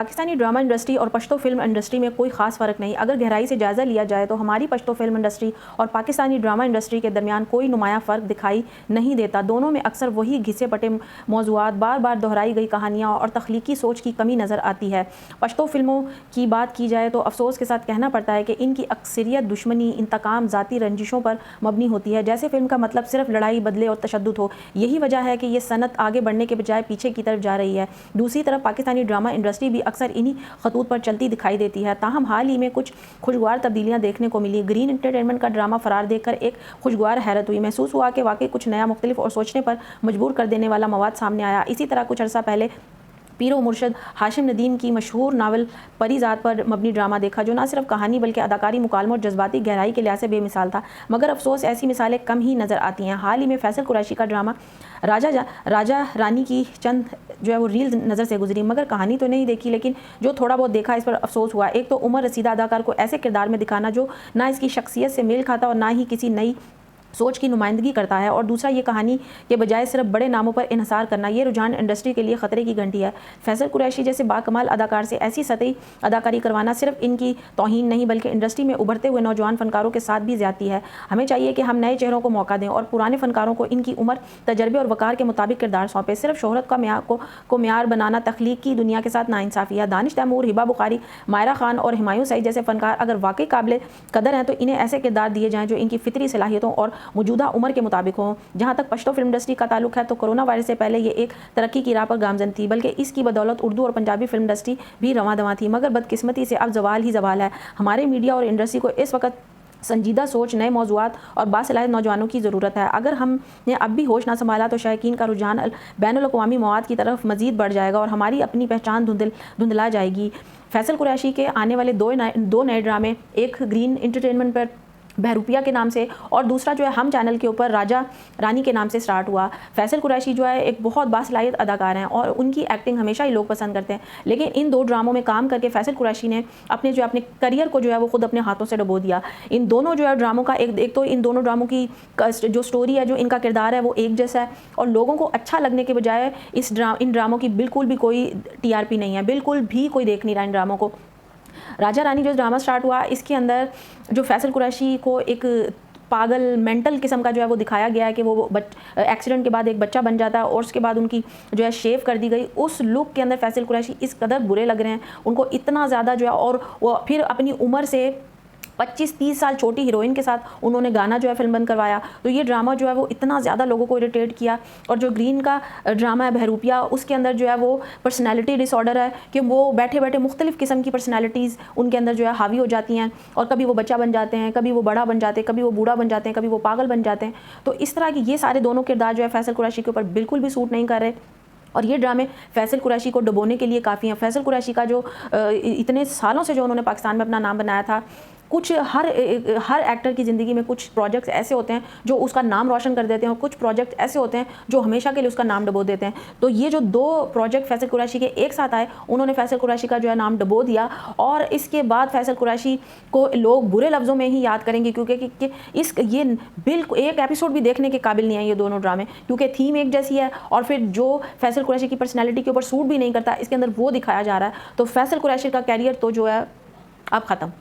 Pakistani drama industry और Pashto film industry में कोई ख़ास फ़र्क नहीं। अगर गहराई से जायज़ा लिया जाए तो हमारी पश्तो फिल्म इंडस्ट्री और पाकिस्तानी ड्रामा इंडस्ट्री के दरमियान कोई नुमाया फ़र्क दिखाई नहीं देता। दोनों में अक्सर वही घिसे पटे मौज़ूआत, बार बार दोहराई गई कहानियाँ और तख्लीकी सोच की कमी नज़र आती है। पश्तो फिल्मों की बात की जाए तो अफसोस के साथ कहना पड़ता है कि इनकी अक्सरियत दुश्मनी, इंतकाम, ज़ाती रंजिशों पर मबनी होती है। जैसे फिल्म का मतलब सिर्फ लड़ाई, बदले और तशद्दुद हो। यही वजह है कि ये सनत आगे बढ़ने के बजाय पीछे की तरफ जा रही है। दूसरी तरफ पाकिस्तानी ड्रामा इंडस्ट्री भी अक्सर इन्हीं खतूत पर चलती दिखाई देती है। ताहम हाल ही में कुछ खुशगवार तब्दीलियां देखने को मिली। ग्रीन एंटरटेनमेंट का ड्रामा फरार देखकर एक खुशगवार हैरत हुई। महसूस हुआ कि वाकई कुछ नया, मुख्तलिफ और सोचने पर मजबूर कर देने वाला मवाद सामने आया। इसी तरह कुछ अर्सा पहले पीर व मुर्शद हाशिम नदीम की मशहूर नावल परीज़ात पर मबनी ड्रामा देखा, जो न सिर्फ कहानी बल्कि अदाकारी, मुकालमों और जज्बाती गहराई के लिहाज से बेमिसाल था। मगर अफसोस ऐसी मिसालें कम ही नज़र आती हैं। हाल ही में फैसल कुरैशी का ड्रामा राजा रानी की चंद जो है वो रील नज़र से गुजरी, मगर कहानी तो नहीं देखी, लेकिन जो थोड़ा बहुत देखा इस पर अफसोस हुआ। एक तो उमर रसीदा अदाकार को ऐसे किरदार में दिखाना जो ना इसकी शख्सियत से मेल खाता और ना ही किसी नई सोच की नुमाइंदगी करता है, और दूसरा ये कहानी के बजाय सिर्फ बड़े नामों पर इन्हिसार करना। ये रुझान इंडस्ट्री के लिए ख़तरे की घंटी है। फैसल कुरैशी जैसे बाकमाल अदाकार से ऐसी सतही अदाकारी करवाना सिर्फ इनकी तौहीन नहीं बल्कि इंडस्ट्री में उभरते हुए नौजवान फ़नकारों के साथ भी ज़्यादती है। हमें चाहिए कि हम नए चेहरों को मौका दें और पुराने फ़नकारों को इनकी उम्र, तजर्बे और वक़ार के मुताबिक किरदार सौंपें। सिर्फ शोहरत को म्यार बनाना तख्लीक की दुनिया के साथ नाइंसाफ़ी है। दानिश तैमूर, हिबा बुखारी, मायरा खान और हुमायूं सईद जैसे फ़नकार अगर वाकई काबिल कदर हैं तो इन्हें ऐसे किरदार दिए जाएँ जो इनकी फ़ितरी सलाहियतों और मौजूदा उम्र के मुताबिक हो। जहां तक पश्तो फिल्म इंडस्ट्री का ताल्लुक है तो कोरोना वायरस से पहले ये एक तरक्की की राह पर गामजन थी, बल्कि इसकी बदौलत उर्दू और पंजाबी फिल्म इंडस्ट्री भी रवां दवां थी। मगर बदकिस्मती से अब जवाल ही जवाल है। हमारे मीडिया और इंडस्ट्री को इस वक्त संजीदा सोच, नए मौज़ूआत और बासलाहियत नौजवानों की ज़रूरत है। अगर हमने अब भी होश ना संभाला तो शायकीन का रुझान बैनुल-अक़वामी मवाद की तरफ मज़ीद बढ़ जाएगा और हमारी अपनी पहचान धुंधला जाएगी। फैसल कुरैशी के आने वाले दो नए ड्रामे, एक ग्रीन एंटरटेनमेंट पर बहरूपिया के नाम से और दूसरा जो है हम चैनल के ऊपर राजा रानी के नाम से स्टार्ट हुआ। फैसल कुरैशी जो है एक बहुत बासलाहियत अदाकार हैं और उनकी एक्टिंग हमेशा ही लोग पसंद करते हैं, लेकिन इन दो ड्रामों में काम करके फैसल कुरैशी ने अपने करियर को जो है वो खुद अपने हाथों से डुबो दिया। इन दोनों जो है ड्रामों का एक तो इन दोनों ड्रामों की जो स्टोरी है, जो इनका किरदार है वो एक जैसा है और लोगों को अच्छा लगने के बजाय इन ड्रामों की बिल्कुल भी कोई TRP नहीं है, बिल्कुल भी कोई देख नहीं रहा इन ड्रामों को। राजा रानी जो ड्रामा स्टार्ट हुआ, इसके अंदर जो फैसल कुरैशी को एक पागल मेंटल किस्म का जो है वो दिखाया गया है कि वो एक्सीडेंट के बाद एक बच्चा बन जाता है और उसके बाद उनकी जो है शेव कर दी गई। उस लुक के अंदर फैसल कुरैशी इस कदर बुरे लग रहे हैं, उनको इतना ज़्यादा जो है, और वो फिर अपनी उम्र से 25-30 साल छोटी हीरोइन के साथ उन्होंने गाना जो है फिल्म बंद करवाया। तो ये ड्रामा जो है वो इतना ज़्यादा लोगों को इरिटेट किया। और जो ग्रीन का ड्रामा है बहरूपिया, उसके अंदर जो है वो पर्सनैलिटी डिसऑर्डर है कि वो बैठे बैठे मुख्तलिफ़ किस्म की पर्सनैलिटीज़ उनके अंदर जो है हावी हो जाती हैं और कभी वो बच्चा बन जाते हैं, कभी वो बड़ा बन जाते हैं, कभी वो बूढ़ा बन जाते हैं, कभी वो पागल बन जाते हैं। तो इस तरह की ये सारे दोनों किरदार जो है फैसल कुरैशी के ऊपर बिल्कुल भी सूट नहीं कर रहे और ये ड्रामे फैसल कुरैशी को डुबोने के लिए काफ़ी हैं। फैसल कुरैशी का जो इतने सालों से जो उन्होंने पाकिस्तान में अपना नाम बनाया था, कुछ हर एक्टर की ज़िंदगी में कुछ प्रोजेक्ट्स ऐसे होते हैं जो उसका नाम रोशन कर देते हैं और कुछ प्रोजेक्ट ऐसे होते हैं जो हमेशा के लिए उसका नाम डुबो देते हैं। तो ये जो दो प्रोजेक्ट फैसल कुरैशी के एक साथ आए, उन्होंने फैसल कुरैशी का जो है नाम डुबो दिया और इसके बाद फैसल कुरैशी को लोग बुरे लफ्ज़ों में ही याद करेंगे, क्योंकि ये बिल्कुल एक एपिसोड भी देखने के काबिल नहीं है ये दोनों ड्रामे, क्योंकि थीम एक जैसी है और फिर जो फैसल कुरैशी की पर्सनैलिटी के ऊपर सूट भी नहीं करता इसके अंदर वो दिखाया जा रहा है। तो फैसल कुरैशी का कैरियर तो जो है अब ख़त्म।